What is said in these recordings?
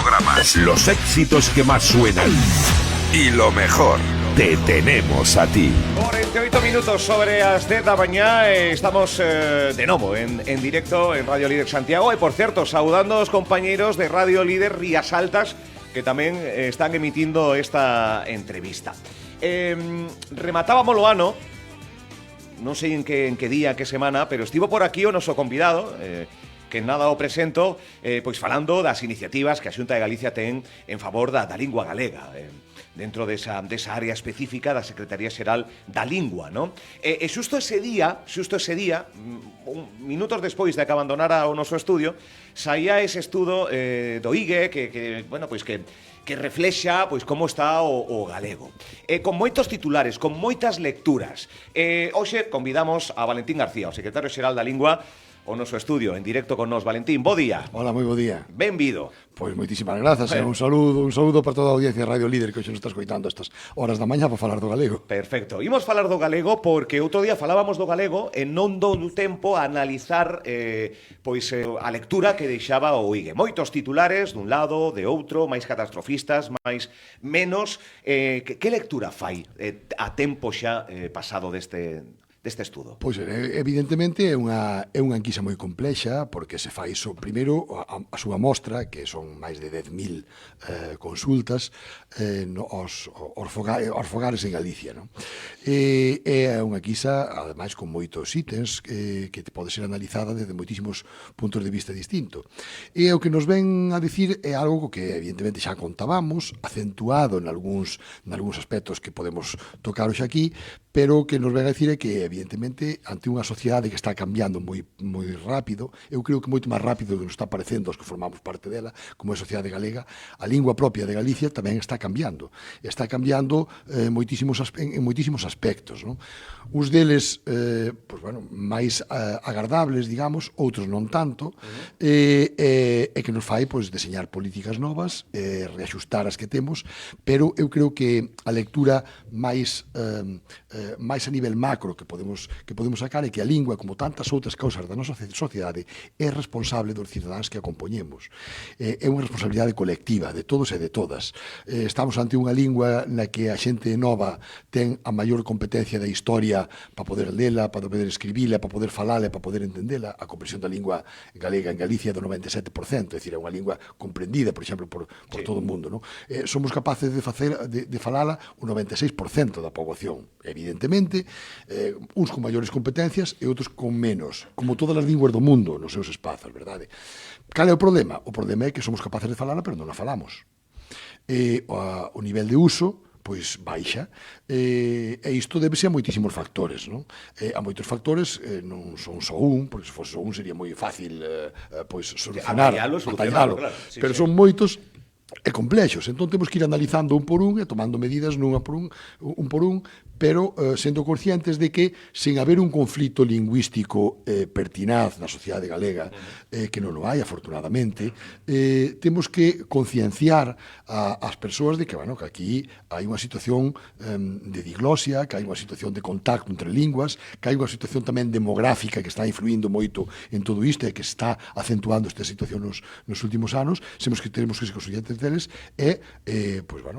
programas, Los éxitos que más suenan. y lo mejor. Te tenemos a ti. 48 minutos sobre as 10 da mañá. Estamos de novo en directo en Radio Líder Santiago. E, por certo, saudando aos compañeiros de Radio Líder Rías Altas, que tamén están emitindo esta entrevista. Rematábamos o ano, non sei en que día, que semana, pero estivo por aquí o noso convidado, que nada o presento, pois falando das iniciativas que a Xunta de Galicia ten en favor da lingua galega, dentro desa área específica da Secretaría Xeral da Lingua, non? E xusto ese día, minutos despois de que abandonara o noso estudio, saía ese estudo do IGE que reflexa pois como está o galego. Con moitos titulares, con moitas lecturas. Hoxe convidamos a Valentín García, o secretario xeral da Lingua, o noso estudio en directo con nos. Valentín, bo día. Hola, moi bo día. Benvido. Pois moitísimas grazas, un saúdo para toda a audiencia de Radio Líder que hoxe nos está escoitando estas horas da mañá para falar do galego. Perfecto. Imos falar do galego porque outro día falábamos do galego e non dou tempo a analizar a lectura que deixaba o IGE. Moitos titulares dun lado, de outro, máis catastrofistas, máis menos. Que lectura fai a tempo xa pasado deste estudo? Pois, evidentemente, é unha enquisa moi complexa, porque se fai primeiro a súa mostra, que son máis de 10.000 consultas aos fogares en Galicia, non? É unha enquisa, ademais, con moitos ítems que pode ser analizada desde moitísimos puntos de vista distintos. E o que nos ven a dicir é algo que, evidentemente, xa contábamos, acentuado en algúns aspectos que podemos tocar hoxe aquí, pero o que nos ven a dicir é que, evidentemente, ante unha sociedade que está cambiando moi rápido, eu creo que moito máis rápido do que nos está parecendo aos que formamos parte dela, como é a sociedade galega, a lingua propia de Galicia tamén está cambiando. Está cambiando en moitísimos aspectos, non? Uns deles, máis agradables, digamos, outros non tanto, e que nos fai deseñar políticas novas, reaxustar as que temos, pero eu creo que a lectura máis a nivel macro que podemos sacar é que a lingua, como tantas outras causas da nosa sociedade, é responsable dos cidadáns que a compoñemos. É unha responsabilidade colectiva de todos e de todas. Estamos ante unha lingua na que a xente nova ten a maior competencia da historia para poder lela, para poder escribila, para poder falala, para poder entendela. A comprensión da lingua galega en Galicia é do 97%, é dicir, é unha lingua comprendida, por exemplo, por todo o mundo, non? Somos capaces de falala o 96% da poboación, evidentemente, uns con maiores competencias e outros con menos, como todas as linguas do mundo nos seus espazos, verdade? Cal é o problema? O problema é que somos capaces de falala, pero non a falamos. O nivel de uso baixa, e isto débese a moitísimos factores, non? A moitos factores, non son só un, porque se fose só un sería moi fácil solucionar, atallalo, claro. Pero son moitos e complexos, entón temos que ir analizando un por un e tomando medidas un por un, pero sendo conscientes de que, sen haber un conflito lingüístico pertinaz na sociedade galega, que non o hai, afortunadamente, temos que concienciar as persoas de que, que aquí hai unha situación de diglosia, que hai unha situación de contacto entre linguas, que hai unha situación tamén demográfica que está influindo moito en todo isto e que está acentuando esta situación nos últimos anos. Temos que ser conscientes deles e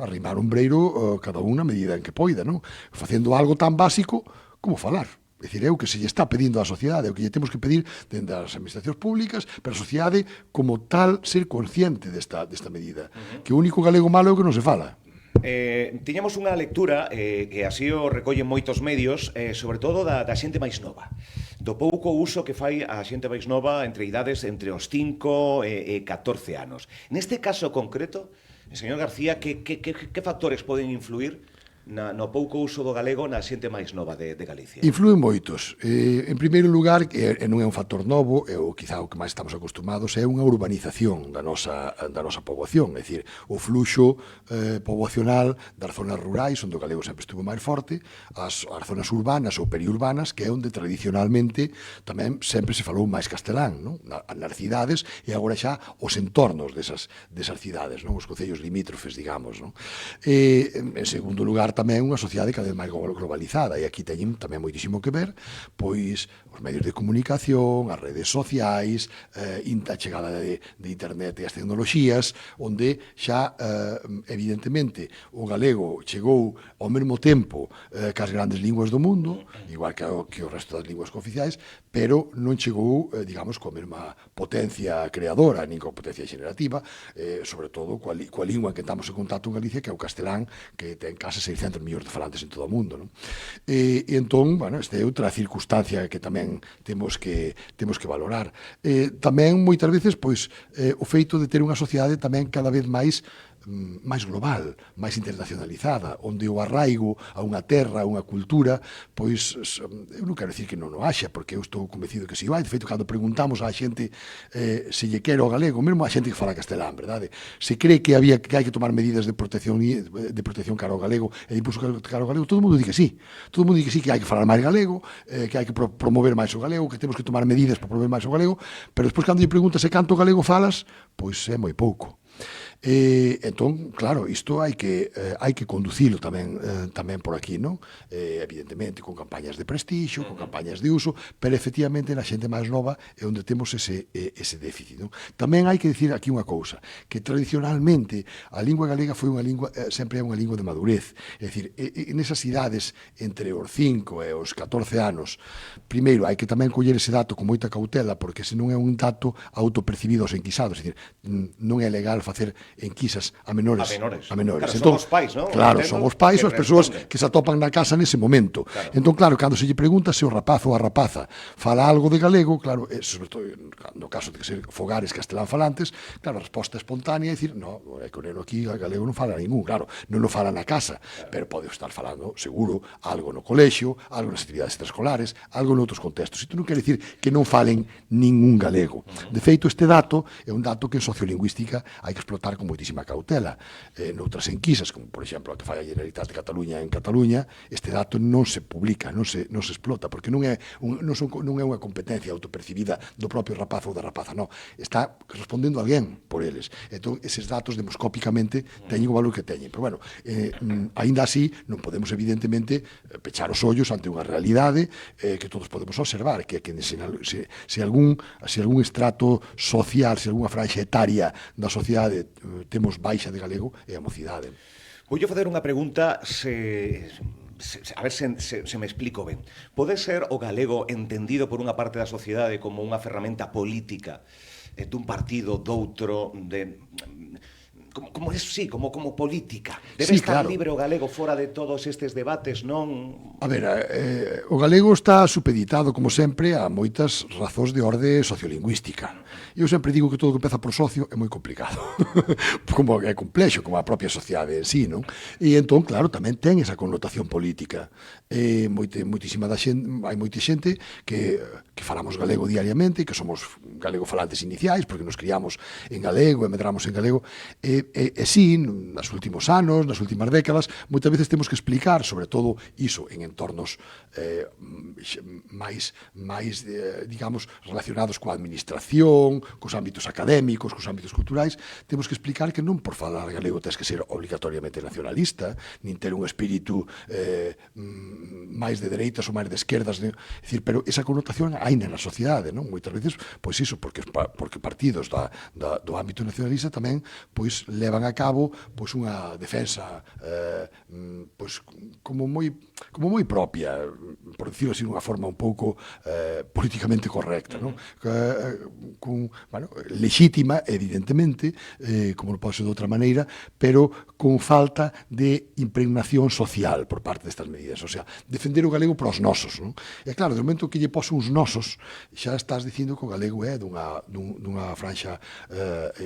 arrimar un breiro cada un na medida en que poida, non? Facendo algo tan básico como falar. É dicir, é o que se lle está pedindo á sociedade, é o que lle temos que pedir dentro das administracións públicas, pero a sociedade, como tal, ser consciente desta medida. Que o único galego malo é o que non se fala. Tiñamos unha lectura que así o recollen moitos medios, sobre todo da xente máis nova, do pouco uso que fai a xente máis nova entre idades entre os 5 e 14 anos. Neste caso concreto, señor García, que factores poden influir no pouco uso do galego na xente máis nova de Galicia? Influen moitos. En primeiro lugar, que non é un factor novo, ou quizá o que máis estamos acostumados, é unha urbanización da nosa poboación, é dicir, o fluxo poboacional das zonas rurais, onde o galego sempre estuvo máis forte, as zonas urbanas ou periurbanas, que é onde tradicionalmente tamén sempre se falou máis castelán, non? Nas cidades e agora xa os entornos desas cidades, non? Os concellos limítrofes, digamos, non? En segundo lugar, tamén unha sociedade cada vez máis globalizada, e aquí teñen tamén moitísimo que ver pois os medios de comunicación, as redes sociais, a chegada de internet e as tecnoloxías, onde xa evidentemente o galego chegou ao mesmo tempo que as grandes linguas do mundo, igual que o resto das linguas cooficiais, pero non chegou, digamos, coa mesma potencia creadora, nin coa potencia generativa, sobre todo coa lingua en que estamos en contacto en Galicia, que é o castelán, que ten case 600 millóns de falantes en todo o mundo, non? E entón, bueno, esta é outra circunstancia que tamén temos que valorar. Tamén, moitas veces, pois, o feito de ter unha sociedade tamén cada vez máis global, máis internacionalizada, onde o arraigo a unha terra, a unha cultura, pois, eu non quero dicir que non o haxa, porque eu estou convencido que si vai. De feito, cando preguntamos á xente se lle quere o galego, mesmo a xente que fala castelán, verdade? Se cree que hai que tomar medidas de protección cara ao galego e de impulso cara ao galego, todo o mundo di que sí. Todo o mundo di que sí, que hai que falar máis galego, que hai que promover máis o galego, que temos que tomar medidas para promover máis o galego, pero despois, cando lle preguntas se canto galego falas, pois é moi pouco. Entón, claro, isto hai que conducilo tamén por aquí, non? Evidentemente con campañas de prestixio, con campañas de uso, pero efectivamente na xente máis nova é onde temos ese déficit, non? Tamén hai que dicir aquí unha cousa, que tradicionalmente a lingua galega foi unha lingua, sempre é unha lingua de madurez, é dicir, nesas idades entre os 5 e os 14 anos, primeiro hai que tamén coller ese dato con moita cautela, porque senón é un dato autopercibido aos enquisados, é dicir, non é legal facer enquisas a menores. Claro, entón, son os pais, non? Claro, son os pais ou as persoas que se atopan na casa nese momento. Claro. Entón, claro, cando se lle pregunta se o rapaz ou a rapaza fala algo de galego, claro, sobre todo no caso de que ser fogares castelán falantes, claro, a resposta espontánea é dicir, no, é que o neno aquí o galego non fala ningún, claro, non o fala na casa, pero pode estar falando, seguro, algo no colexio, algo nas actividades extraescolares, algo noutros contextos. Isto non quere dicir que non falen ningún galego. De feito, este dato é un dato que en sociolingüística hai que explotar con moitísima cautela. Noutras enquisas, como por exemplo a que fai a Generalitat de Cataluña en Cataluña, este dato non se publica, non se explota, porque non é unha competencia autopercibida do propio rapaz ou da rapaza, non. Está respondendo a alguén por eles. Entón, eses datos demoscópicamente teñen o valor que teñen. Pero, bueno, aínda así, non podemos, evidentemente, pechar os ollos ante unha realidade que todos podemos observar, que se algún estrato social, se algunha franxa etaria da sociedade temos baixa de galego, é a mocidade. Voulle facer unha pregunta, a ver se me explico ben. Pode ser o galego entendido por unha parte da sociedade como unha ferramenta política dun partido, doutro, como política. Debe estar libre o galego fora de todos estes debates, non? A ver, o galego está supeditado, como sempre, a moitas razóns de orde sociolingüística. Eu sempre digo que todo o que empeza por socio é moi complicado. Como é complexo, como a propia sociedade en sí, non? E entón, claro, tamén ten esa connotación política. Hai moita xente que falamos galego diariamente, que somos galego falantes iniciais, porque nos criamos en galego e medramos en galego, e sí, nos últimos anos, nas últimas décadas, moitas veces temos que explicar, sobre todo iso, en entornos máis digamos, relacionados coa administración, cos ámbitos académicos, cos ámbitos culturais, temos que explicar que non por falar galego tens que ser obligatoriamente nacionalista, nin ter un espírito máis de dereitas ou máis de esquerdas, é dicir, pero esa connotación hai na sociedade, non? Moitas veces, pois iso, porque partidos do ámbito nacionalista tamén, pois, levan a cabo pois unha defensa pois como moi propia, por dicirlo así, unha forma un pouco políticamente correcta, non? Lexítima, evidentemente, como non pode ser de outra maneira, pero con falta de impregnación social por parte destas medidas, o sea, defender o galego para os nosos, non? E claro, do momento que lle pos uns nosos, xa estás dicindo que o galego é dunha franxa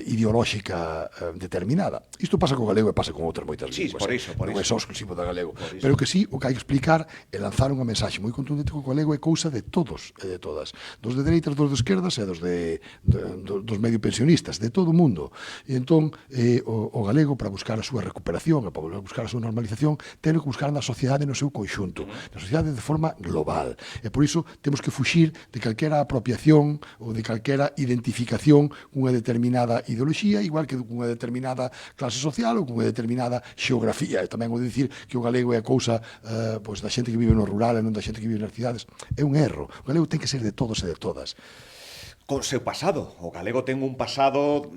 ideolóxica determinada. Isto pasa co galego e pasa con outras moitas linguas. Non é só exclusivo da galego. Pero que sí, o que hai que explicar é lanzar unha mensaxe moi contundente que o galego é cousa de todos e de todas. Dos de dereitas, dos de esquerdas e dos medio pensionistas, de todo o mundo. E entón, o galego, para buscar a súa recuperación e para buscar a súa normalización, ten que buscar na sociedade no seu conxunto, na sociedade de forma global. E por iso temos que fuxir de calquera apropiación ou de calquera identificación cunha determinada ideoloxía, igual que cunha determinada clase social ou cunha determinada xeografía. E tamén o de dicir que o galego é a cousa pois, da xente que vive no rural e non da xente que vive nas cidades é un erro. O galego ten que ser de todos e de todas. Con seu pasado. O galego ten un pasado,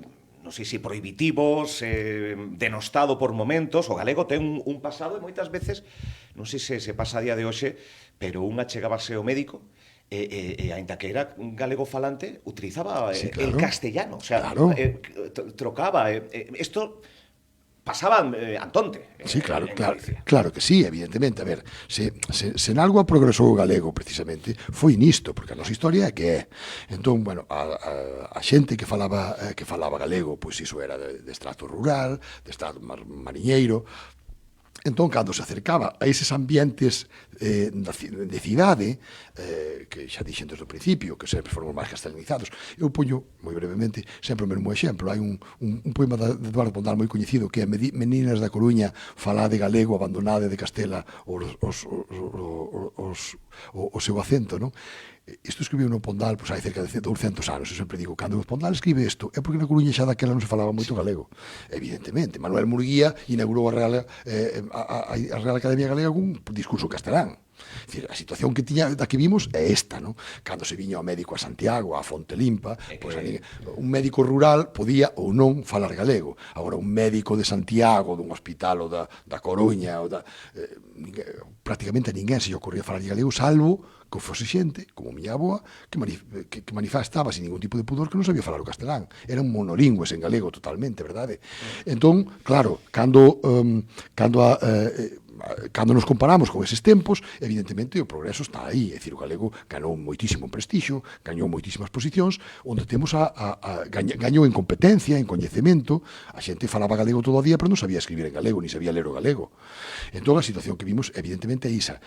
non sei se prohibitivo, denostado por momentos. O galego ten un pasado e moitas veces, non sei se pasa a día de hoxe, pero unha chegábase ao médico e aínda que era un galego falante, utilizaba Sí, claro. el castellano, o sea, Claro. trocaba. Isto pasaba Antonte. Sí, claro, en claro, Galicia. claro que sí, evidentemente. A ver, se en algo progresou o galego, precisamente, foi nisto, porque a nosa historia é que é. Entón, bueno, a xente que falaba galego, pois iso era de estrato rural, de estrato mariñeiro. Entón, cando se acercaba a eses ambientes de cidade, que xa dixen desde o principio, que sempre foron máis castelanizados, eu poño, moi brevemente, sempre o mesmo exemplo. Hai un poema de Eduardo Pondal moi coñecido que é Meninas da Coruña, falade galego, abandonade de Castela o seu acento, non? Isto escribiu no Pondal, pois hai cerca de 200 anos. Eu sempre digo, cando o Pondal escribe isto, é porque na Coruña xa daquela non se falaba moito galego. Evidentemente, Manuel Murguía inaugurou a Real Academia Galega con un discurso castelán. Dicir, a situación que tiña da que vimos é esta, non? Cando se viña o médico a Santiago, a Fonte Limpa, pois un médico rural podía ou non falar galego. Agora, un médico de Santiago, dun hospital ou da Coruña, ou prácticamente a ninguén se lle ocorría falar galego, salvo que fose xente, como miña aboa, que manifestaba sin ningún tipo de pudor que non sabía falar o castelán. Eran monolingües en galego totalmente, verdade? Entón, claro, cando nos comparamos con eses tempos, evidentemente o progreso está aí. É dicir, o galego ganou moitísimo prestixio, gañou moitísimas posicións, onde temos gañou en competencia, en coñecemento. A xente falaba galego todo o día, pero non sabía escribir en galego, ni sabía ler o galego. Entón, a situación que vimos, evidentemente, é isa.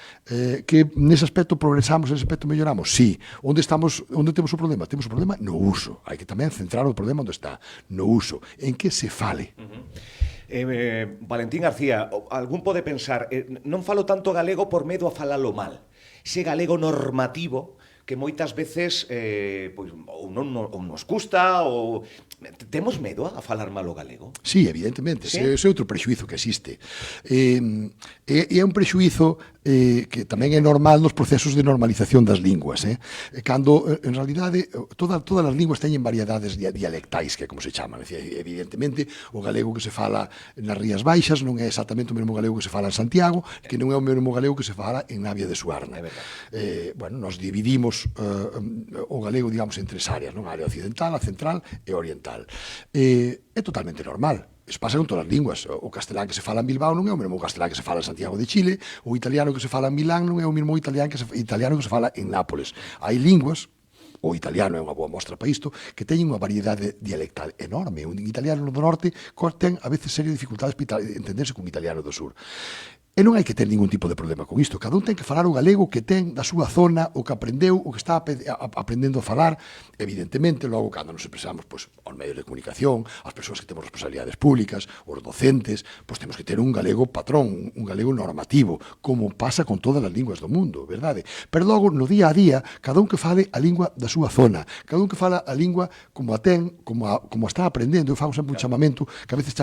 Que nese aspecto progresamos, nese aspecto melloramos? Sí. Onde temos o problema? Temos o problema no uso. Hai que tamén centrar o problema onde está, no uso, en que se fale. Valentín García, algún pode pensar, non falo tanto galego por medo a falalo mal. Ese galego normativo que moitas veces pois, ou non nos custa, ou temos medo a falar mal o galego. Sí, evidentemente, ¿Sí? Ese é outro prexuizo que existe. E é un prexuizo que tamén é normal nos procesos de normalización das linguas. Cando, en realidade, todas as linguas teñen variedades dialectais, que é como se chaman. Evidentemente, o galego que se fala nas Rías Baixas non é exactamente o mesmo galego que se fala en Santiago, que non é o mesmo galego que se fala en Navia de Suarna. Bueno, nos dividimos o galego, digamos, en tres áreas, non? A área occidental, a central e a oriental. É totalmente normal. Eso pasa con todas as linguas. O castelán que se fala en Bilbao non é o mesmo castelán que se fala en Santiago de Chile, o italiano que se fala en Milán non é o mesmo italiano que se fala en Nápoles. Hai linguas, o italiano é unha boa mostra para isto, que teñen unha variedade dialectal enorme. Un italiano do norte ten a veces serie dificultades para entenderse con un italiano do sur. E non hai que ter ningún tipo de problema con isto. Cada un ten que falar o galego que ten da súa zona, o que aprendeu, o que está aprendendo a falar. Evidentemente, logo, cando nos expresamos pois, aos medios de comunicación, as persoas que temos responsabilidades públicas, os docentes, pois temos que ter un galego patrón, un galego normativo, como pasa con todas as linguas do mundo, verdade? Pero logo, no día a día, cada un que fale a lingua da súa zona, cada un que fala a lingua como a ten, como está aprendendo. Eu fago sempre un chamamento que a veces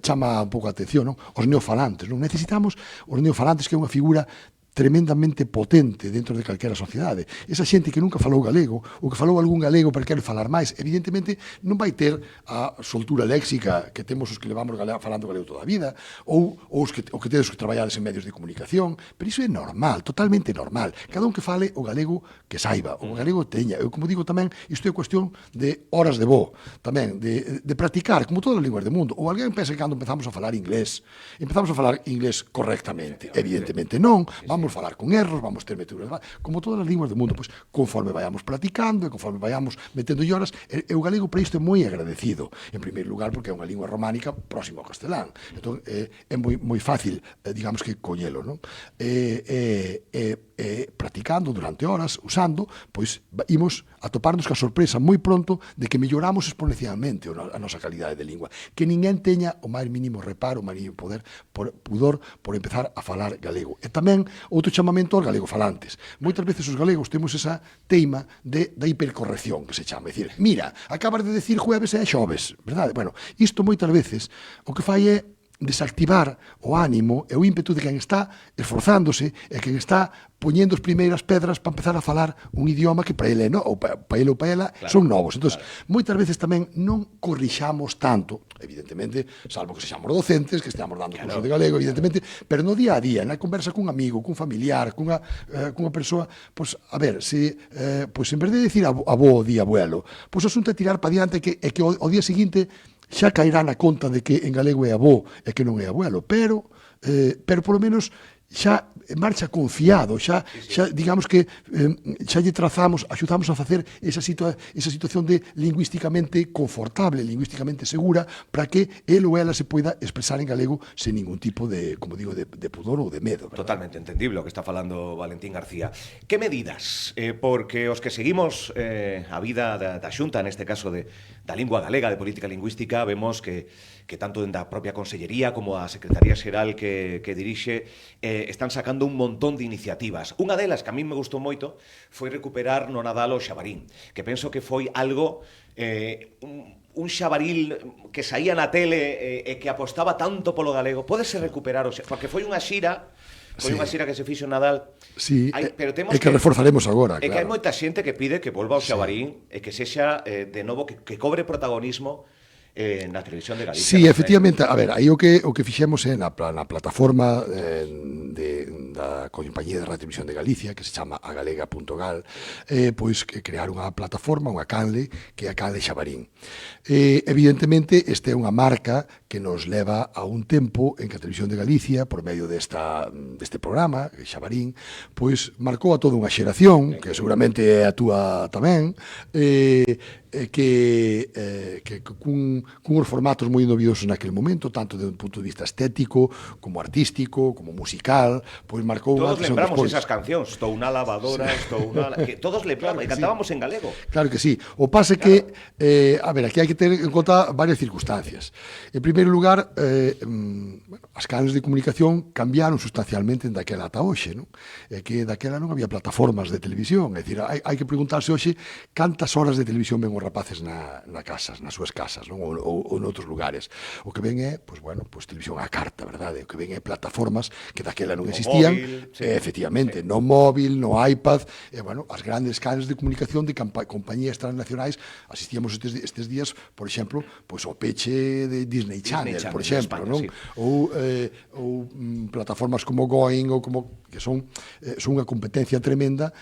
chama un pouco a atención, non? Os neofalantes, non? Necesitamos os neofalantes, que é unha figura tremendamente potente dentro de calquera sociedade. Esa xente que nunca falou galego, ou que falou algún galego pero quere falar máis, evidentemente non vai ter a soltura léxica que temos os que levamos falando galego toda a vida, ou que tedes que traballades en medios de comunicación, pero iso é normal, totalmente normal. Cada un que fale o galego que saiba, o galego teña. Eu, como digo tamén, isto é cuestión de horas de voo, tamén, de practicar, como todas as linguas do mundo. Ou alguén pensa que cando empezamos a falar inglés correctamente. Evidentemente non, vamos falar con erros, vamos ter meteduras, como todas as linguas do mundo, pois conforme vayamos practicando e conforme vayamos metendo horas, o galego para isto é moi agradecido, en primeiro lugar porque é unha lingua románica próxima ao castelán. Entón é moi fácil, digamos que coñelo, non? Practicando durante horas, usando, pois imos a toparnos ca sorpresa moi pronto de que melloramos exponencialmente a nosa calidade de lingua, que ninguén teña o máis mínimo reparo, o máis mínimo pudor por empezar a falar galego. E tamén outro chamamento aos galegofalantes. Moitas veces os galegos temos esa teima da hipercorrección, que se chama. É dicir, mira, acabas de decir jueves e xoves, verdade? Bueno, isto moitas veces o que fai é desactivar o ánimo e o ímpetu de quen está esforzándose e quen está poñendo as primeiras pedras para empezar a falar un idioma que para ele, ou para ele ou para ela, son novos. Entón, moitas veces tamén non corrixamos tanto, evidentemente, salvo que sexamos docentes, que esteamos dando curso de galego, evidentemente, pero no día a día, na conversa cun amigo, cun familiar, cunha persoa, pois, a ver, se, pois, en vez de decir avó, di abuelo, pois o asunto é tirar para diante que o día seguinte xa caerá na conta de que en galego é avó e que non é abuelo, pero polo menos xa marcha confiado, xa digamos que xa lle trazamos, axudamos a facer esa situación de lingüísticamente confortable, lingüísticamente segura, para que el ou ela se poida expresar en galego sen ningún tipo de, como digo, de pudor ou de medo, ¿verdad? Totalmente entendible o que está falando Valentín García. Que medidas? Porque os que seguimos a vida da Xunta, neste caso da lingua galega, de política lingüística, vemos que tanto en da propia Consellería como a Secretaría Xeral que dirixe están sacando un montón de iniciativas. Unha delas que a mí me gustou moito foi recuperar no Nadal o xabarín, que penso que foi algo un xabaril que saía na tele e que apostaba tanto polo galego. Pódese recuperar porque foi unha xira. Foi unha xira que se fixo en Nadal. Sí, pero temos que reforzaremos agora, claro. É que hai claro. moita xente que pide que volva ao xabarín e que sexa, de novo, que cobre protagonismo na televisión de Galicia. Sí, efectivamente, a ver, aí o que fixemos na plataforma da Compañía de Radiotelevisión de Galicia, que se chama agalega.gal, pois que crear unha plataforma, unha canle, que é a canle Xabarín. Evidentemente, esta é unha marca que nos leva a un tempo en que a Televisión de Galicia, por medio deste programa, Xabarín, pois marcou a toda unha xeración, que seguramente é a túa tamén, que cunhos formatos moi novidiosos naquele momento, tanto desde un punto de vista estético, como artístico, como musical, pois marcou un todos antes e un lembramos despois. esas cancións, estou unha lavadora, estou unha... que todos lembramos, Claro e que cantábamos en galego. Claro que sí. O pase que, a ver, aquí hai que ter en conta varias circunstancias. En primeiro lugar, as canles de comunicación cambiaron sustancialmente daquela ata hoxe, non? É que daquela non había plataformas de televisión, é dicir, hai que preguntarse hoxe cantas horas de televisión ven os rapaces nas súas casas, non? Ou noutros lugares. O que ven é, pois, bueno, pois televisión á carta, verdade? O que ven é plataformas que daquela non existían, móvil, sí. Efectivamente, no móvil, no iPad, e, bueno, as grandes canles de comunicación de compañías transnacionais. Asistíamos estes días, por exemplo, pois ao peche de Disney Channel, por exemplo, España, non? Sí. Ou plataformas como Going, ou como que son unha competencia tremenda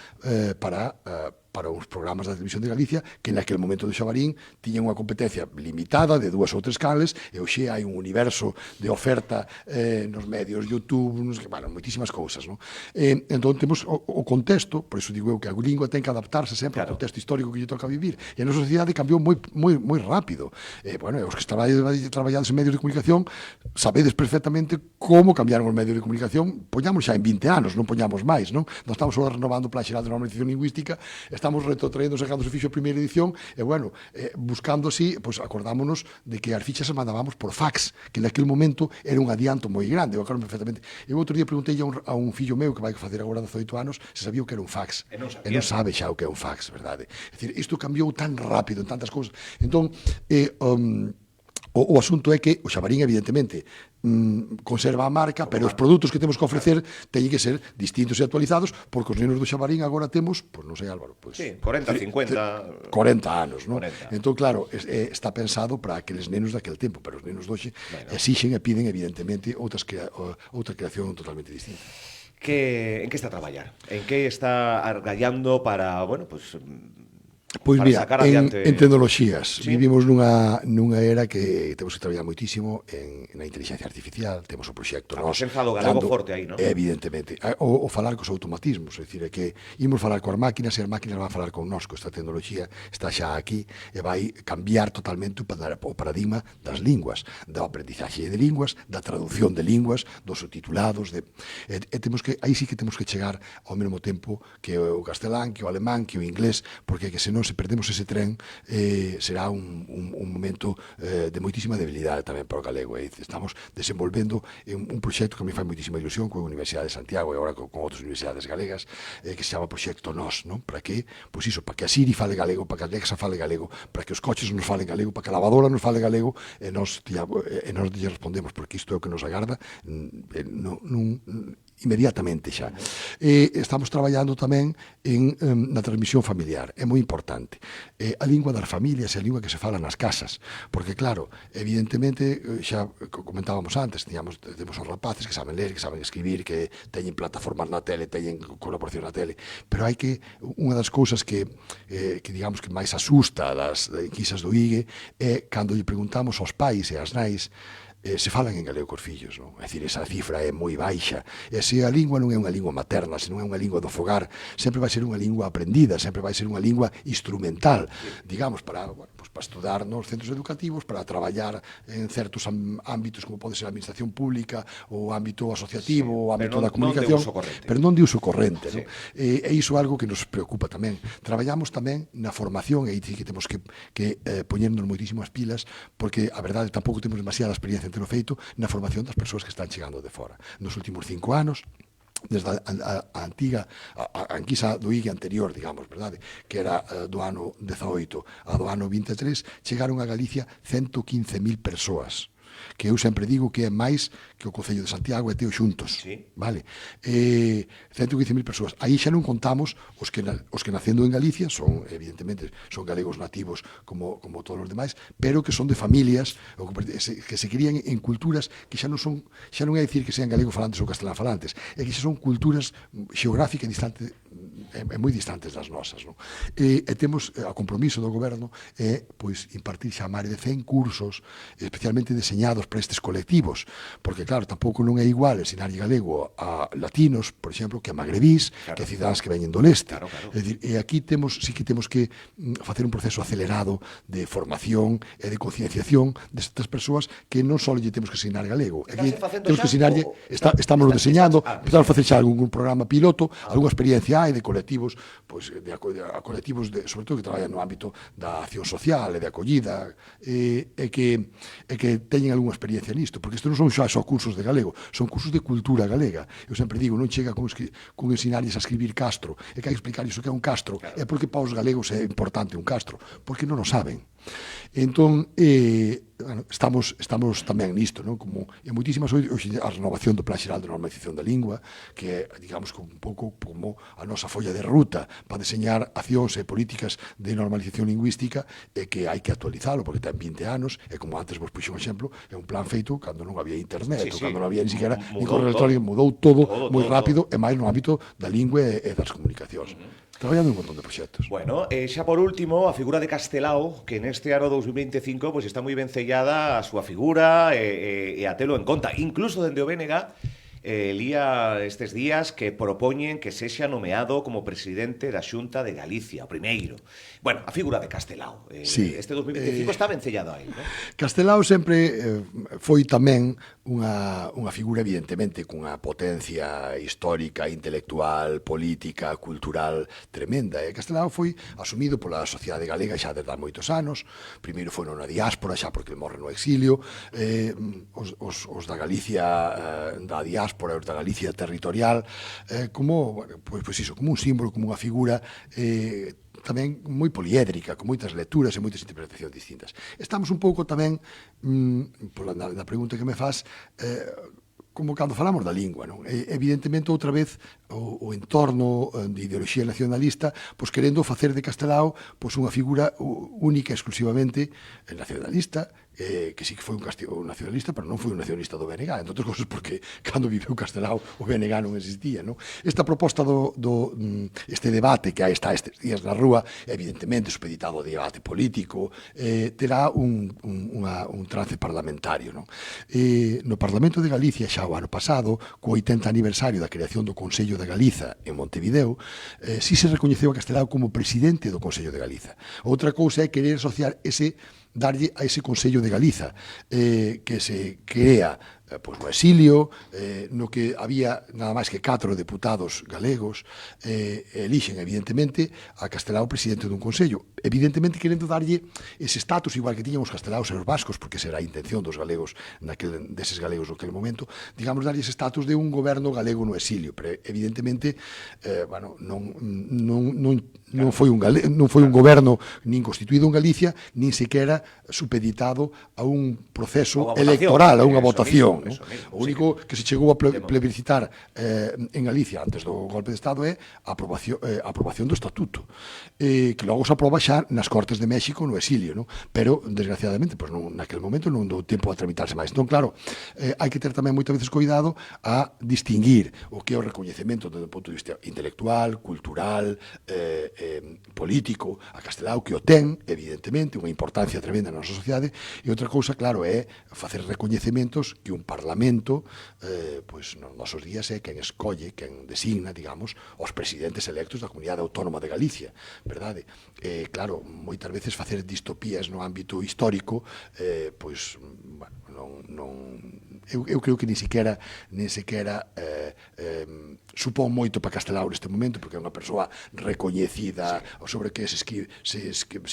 para os programas da Televisión de Galicia, que naquele momento do Xabarín tiñan unha competencia limitada de 2 ou 3 canles, e hoxe hai un universo de oferta nos medios, YouTube, bueno, moitísimas cousas, non? Entón temos o contexto, por iso digo eu que a lingua ten que adaptarse sempre ao contexto histórico que lle toca vivir, e a nosa sociedade cambiou moi rápido. Bueno, os que traballades en medios de comunicación sabedes perfectamente como cambiaron os medios de comunicación, poñamos xa en 20 anos, non poñamos máis, non? Nós estamos agora renovando o Plan Xeral de Normalización Lingüística, estamos retrotraendo cando se fixo a primeira edición, e, bueno, buscando así, pois acordámonos de que as fichas as mandábamos por fax, que naquele momento era un adianto moi grande, eu acordo perfectamente. Eu outro día preguntei a un fillo meu que vai facer agora 18 anos se sabía o que era un fax. E non sabía. E non sabe xa o que é un fax, verdade? É dicir, isto cambiou tan rápido en tantas cousas. Entón, o asunto é que o Xabarín, evidentemente, conserva a marca, pero os produtos que temos que ofrecer teñen que ser distintos e actualizados, porque os nenos do Xabarín agora temos, pois non sei, Álvaro, pois, Sí, 40, 50... 40 anos, non? 40. Entón, claro, está pensado para aqueles nenos daquele tempo, pero os nenos doxe exixen e piden, evidentemente, outra creación totalmente distinta. En que está a traballar? En que está argallando para, bueno, pues... Pois para mira, sacar adiante... en tecnoloxías, ¿Sí? Vivimos nunha era que temos que traballar moitísimo na inteligencia artificial, temos o proxecto Estamos pensado galego forte aí, non? Evidentemente, o falar cos automatismos, é dicir, é que imos falar coas máquinas e as máquinas van falar con nós, esta tecnoloxía está xa aquí e vai cambiar totalmente o paradigma das linguas, da aprendizaxe de linguas, da traducción de linguas, dos subtitulados, temos que, aí sí que temos que chegar ao mesmo tempo que o castelán, que o alemán, que o inglés, porque que senón senón, se perdemos ese tren, será un momento de moitísima debilidade tamén para o galego. Estamos desenvolvendo un proxecto que me fai moitísima ilusión coa Universidade de Santiago e agora con outras universidades galegas, que se chama Proxecto Nós, non? Para que, pois iso, para que a Siri fale galego, para que a Alexa fale galego, para que os coches nos falen galego, para que a lavadora nos fale galego, e nós lle respondemos, porque isto é o que nos agarda inmediatamente xa. Estamos traballando tamén na transmisión familiar, é moi importante. A lingua das familias é a lingua que se fala nas casas, porque claro, evidentemente, xa comentábamos antes, temos os rapaces que saben ler, que saben escribir, que teñen plataformas na tele, teñen colaboración na tele, pero hai que, unha das cousas que digamos que máis asusta das enquisas do IGE é cando lle preguntamos aos pais e ás nais se falan en galego cos fillos, non? É dicir, esa cifra é moi baixa. E se a lingua non é unha lingua materna, se non é unha lingua do fogar, sempre vai ser unha lingua aprendida, sempre vai ser unha lingua instrumental, digamos, para estudar nos centros educativos, para traballar en certos ámbitos como pode ser a administración pública, ou o ámbito asociativo, o ámbito da comunicación, pero non de uso corrente. Sí. Non? E iso é algo que nos preocupa tamén. Traballamos tamén na formación, e aí sí que temos que poñernos moitísimas pilas, porque a verdade tampouco temos demasiada experiencia no feito na formación das persoas que están chegando de fora. Nos últimos 5 anos, desde a antiga a enquisa do IGE anterior, digamos, verdade, que era do ano 18 a do ano 23, chegaron a Galicia 115.000 persoas, que eu sempre digo que é máis que o Concello de Santiago e Teo xuntos, sí. Vale? 115.000 persoas. Aí xa non contamos os que nacendo en Galicia son, evidentemente, son galegos nativos como todos os demais, pero que son de familias que se crían en culturas que xa non é dicir que sean galego falantes ou castelán falantes, é que xa son culturas xeográficas distantes, moi distantes das nosas, non? E temos a compromiso do goberno pois impartir xa máis de 100 cursos especialmente deseñados para estes colectivos, porque claro, tampouco non é igual ensinarlle galego a latinos, por exemplo, que a magrebís, claro, que a cidadáns que veñen do leste. Claro. É dicir, e aquí sí que temos que facer un proceso acelerado de formación e de concienciación destas persoas que non só lle temos que ensinar galego. Aquí temos que ensinarlle, estamos deseñando, estamos a facer xa algún programa piloto, algunha experiencia hai de colectivos, pois de colectivos sobre todo que traballan no ámbito da acción social e de acollida, e que teñen algunha experiencia nisto, porque isto non son xa só cursos de galego, son cursos de cultura galega. Eu sempre digo, non chega con ensinarles a escribir castro, e que hai que explicarles o que é un castro, claro. É porque para os galegos é importante un castro, porque non o saben. Entón, estamos tamén nisto, non? Como en moitísimas hoxe a renovación do Plan Xeral de Normalización da Lingua, que é, digamos, un pouco como a nosa folla de ruta para deseñar accións e políticas de normalización lingüística, e que hai que actualizalo, porque ten 20 anos, e como antes vos puxo un exemplo, é un plan feito cando non había internet, ou cando non había ni siquiera ni correo electrónico, mudou todo moi rápido, e máis no ámbito da lingua e das comunicacións. Traballando un montón de proxectos. Bueno, xa por último, a figura de Castelao, que neste ano 2025 pues, está moi ben sellada a súa figura e a telo en conta. Incluso dende o BNG, lía estes días que propoñen que sexa nomeado como presidente da Xunta de Galicia, o primeiro. Bueno, a figura de Castelao. Sí. Este 2025 está ben sellado aí, non? Castelao sempre foi tamén unha figura evidentemente cunha potencia histórica, intelectual, política, cultural tremenda. Castelao foi asumido pola sociedade galega xa desde há moitos anos. Primeiro foi na diáspora, xa porque morre no exilio. Os da Galicia, da diáspora, os da Galicia territorial, como, pois iso, como un símbolo, como unha figura tamén moi poliédrica, con moitas lecturas e moitas interpretacións distintas. Estamos un pouco tamén, na pregunta que me faz, como cando falamos da lingua, non? Evidentemente, outra vez, o entorno de ideoloxía nacionalista, pois querendo facer de Castelao pois unha figura única exclusivamente nacionalista, que sí que foi un nacionalista, pero non foi un nacionalista do BNG, entre outras cosas porque cando viveu Castelao o BNG non existía, non? Esta proposta este debate que está estes días na rúa, evidentemente supeditado ao debate político, terá un trance parlamentario, non? No Parlamento de Galicia xa o ano pasado, co 80 aniversario da creación do Consello de Galiza en Montevideo, si se recoñeceu a Castelao como presidente do Consello de Galiza. Outra cousa é querer asociar darlle a ese Consello de Galiza, que se crea pois no exilio, no que había nada máis que 4 deputados galegos, elixen evidentemente a Castelao presidente dun consello, evidentemente querendo darlle ese estatus igual que tiñan os castelaos e os vascos, porque esa era a intención dos galegos deses galegos naquele momento, digamos, darlle ese estatus de un goberno galego no exilio, pero evidentemente bueno, non foi un goberno nin constituído en Galicia, nin sequera supeditado a un proceso electoral, a unha votación. O único que se chegou a plebiscitar en Galicia antes do golpe de Estado é a aprobación do estatuto, que logo se aproba xa nas Cortes de México no exilio, non? Pero desgraciadamente naquele momento non dou tempo a tramitarse máis. Entón, claro, hai que ter tamén moitas veces cuidado a distinguir o que é o recoñecemento desde o punto de vista intelectual, cultural, político a Castelao, que o ten, evidentemente, unha importancia tremenda na nosa sociedade, e outra cousa, claro, é facer recoñecementos que un parlamento, pois nos nosos días é quen escolle, quen designa, digamos, os presidentes electos da Comunidade Autónoma de Galicia, verdade? Claro, moitas veces facer distopías no ámbito histórico, pois, bueno, eu creo que nin sequera supón moito para Castelao neste momento, porque é unha persoa recoñecida, sobre que se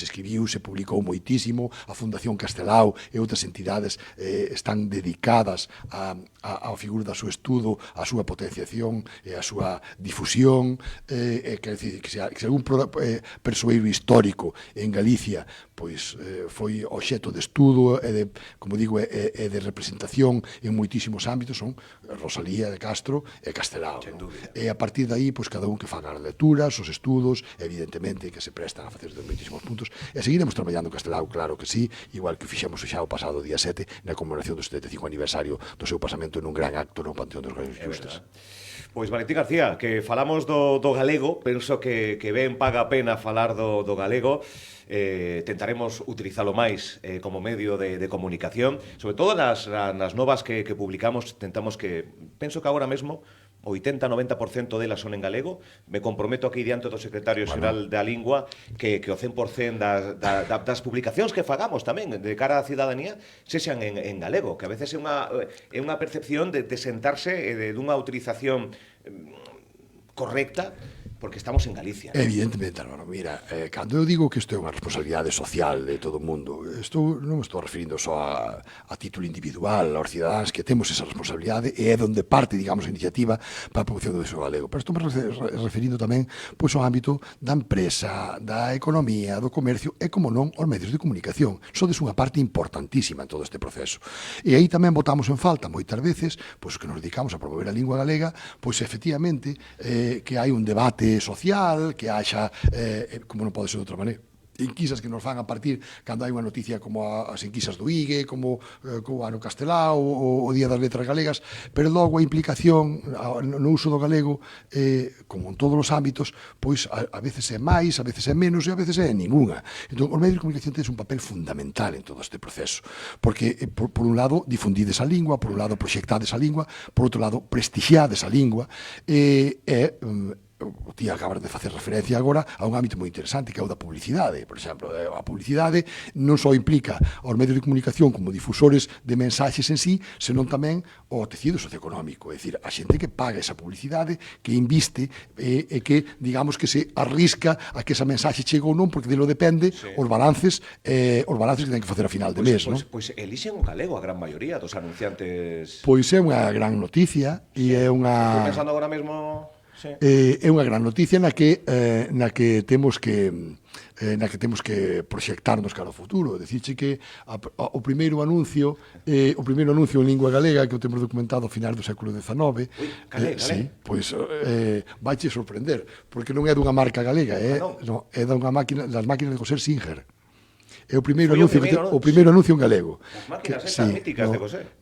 escribiu, se publicou moitísimo, a Fundación Castelao e outras entidades están dedicadas ao figura do seu estudo, a súa potenciación e a súa difusión, quer dizer, que se algún persoeiro histórico en Galicia pois foi obxecto de estudo e de, como digo, e de representación en moitísimos ámbitos, son Rosalía de Castro e Castelao. E a partir de aí, pois cada un que faga as lecturas, os estudos, evidentemente que se prestan a facer de moitísimos puntos, e seguiremos traballando en Castelao, claro que sí, igual que fixemos xa o pasado día 7 na conmemoración do 75 aniversario do seu pasamento nun gran acto no Panteón dos Galegos Justos. Pois Valentín García, que falamos do galego, penso que ben paga a pena falar do galego. Tentaremos utilizalo máis como medio de comunicación, sobre todo nas novas que publicamos. Penso que agora mesmo 80-90% delas son en galego. Me comprometo aquí diante do secretario xeral da Lingua que o 100% das publicacións que fagamos tamén de cara á cidadanía sexan en galego, que a veces é unha percepción de sentarse dunha utilización correcta, porque estamos en Galicia. Evidentemente, Álvaro, mira, cando eu digo que isto é unha responsabilidade social de todo o mundo, non me estou referindo só a título individual, aos cidadáns que temos esa responsabilidade, e é onde parte, digamos, a iniciativa para a promoción do uso galego. Pero estou me referindo tamén pois, ao ámbito da empresa, da economía, do comercio, e, como non, aos medios de comunicación. Sodes unha parte importantísima en todo este proceso. E aí tamén botamos en falta, moitas veces, pois que nos dedicamos a promover a lingua galega, pois efectivamente que hai un debate social, que haxa, como non pode ser de outra maneira, enquisas que nos fan a partir cando hai unha noticia como as enquisas do IGE, como o ano Castelao, o Día das Letras Galegas, pero logo a implicación no uso do galego, como en todos os ámbitos, pois a veces é máis, a veces é menos e a veces é ninguna. Entón, os medios de comunicación tenen un papel fundamental en todo este proceso, porque, por un lado, difundides a lingua, por un lado, proxectades a lingua, por outro lado, prestixiades a lingua, o tía acabas de facer referencia agora a un ámbito moi interesante que é o da publicidade. Por exemplo, a publicidade non só implica aos medios de comunicación como difusores de mensaxes en sí, senón tamén o tecido socioeconómico, é dicir, a xente que paga esa publicidade, que inviste e que, digamos, que se arrisca a que esa mensaxe chegue ou non, porque delo depende os balances que ten que facer a final de mes, non? Pois elixen o galego a gran maioría dos anunciantes. Pois é unha gran noticia e é unha... Estou pensando agora mesmo... É unha gran noticia na que temos que proxectarnos cara ao futuro. Dicirche que o primeiro anuncio en lingua galega que o temos documentado a finais do século XIX, sí, pois vaiche sorprender, porque non é dunha marca galega, é dunha máquina, das máquinas de coser Singer. É o primeiro anuncio en galego. As máquinas esas míticas de coser.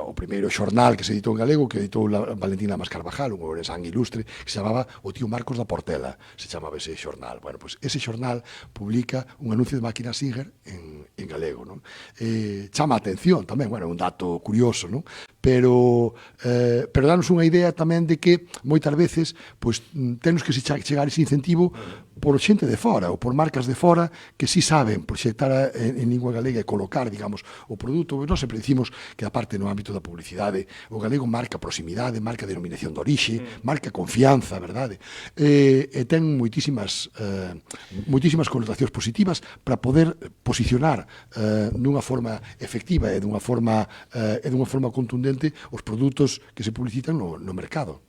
O primeiro xornal que se editou en galego, que editou Valentina Mas Carvajal, un ourensán ilustre, que se chamaba O tío Marcos da Portela, se chamaba ese xornal. Bueno, pois ese xornal publica un anuncio de máquina Singer en galego, non? Chama a atención tamén, bueno, un dato curioso, non? Pero danos unha idea tamén de que moitas veces pois temos que chegar ese incentivo por xente de fora ou por marcas de fora que si saben proxectar en lingua galega e colocar, digamos, o produto. Nós sempre dicimos que aparte no ámbito da publicidade o galego marca proximidade, marca denominación de orixe, marca confianza, verdade? E ten moitísimas connotacións positivas para poder posicionar dunha forma efectiva e dunha forma contundente os produtos que se publicitan no mercado.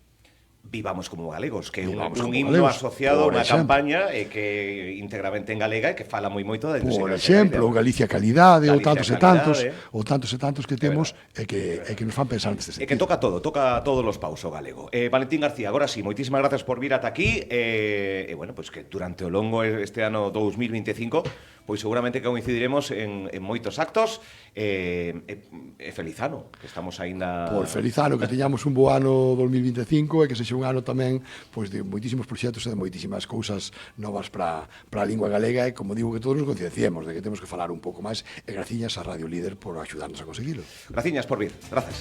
Vivamos como galegos, que é un Como himno galegos, asociado a por unha exemplo. campaña que íntegramente en galega e que fala moi moito da Por ilusión exemplo, Galicia Calidade, ou Galicia tantos e tantos que temos e que nos fan pensar neste E que sentido. toca todos los paus o galego. Valentín García, agora sí, moitísimas gracias por vir ata aquí. Bueno, pues que durante o longo este ano 2025, pois seguramente que coincidiremos en moitos actos. Feliz ano, que estamos aínda... Por feliz ano, que teñamos un bo ano 2025 e que sexa un ano tamén pois de moitísimos proxectos e de moitísimas cousas novas para a lingua galega e como digo que todos nos concienciemos de que temos que falar un pouco máis e graciñas a Radio Líder por axudarnos a conseguilo. Graciñas por vir, grazas.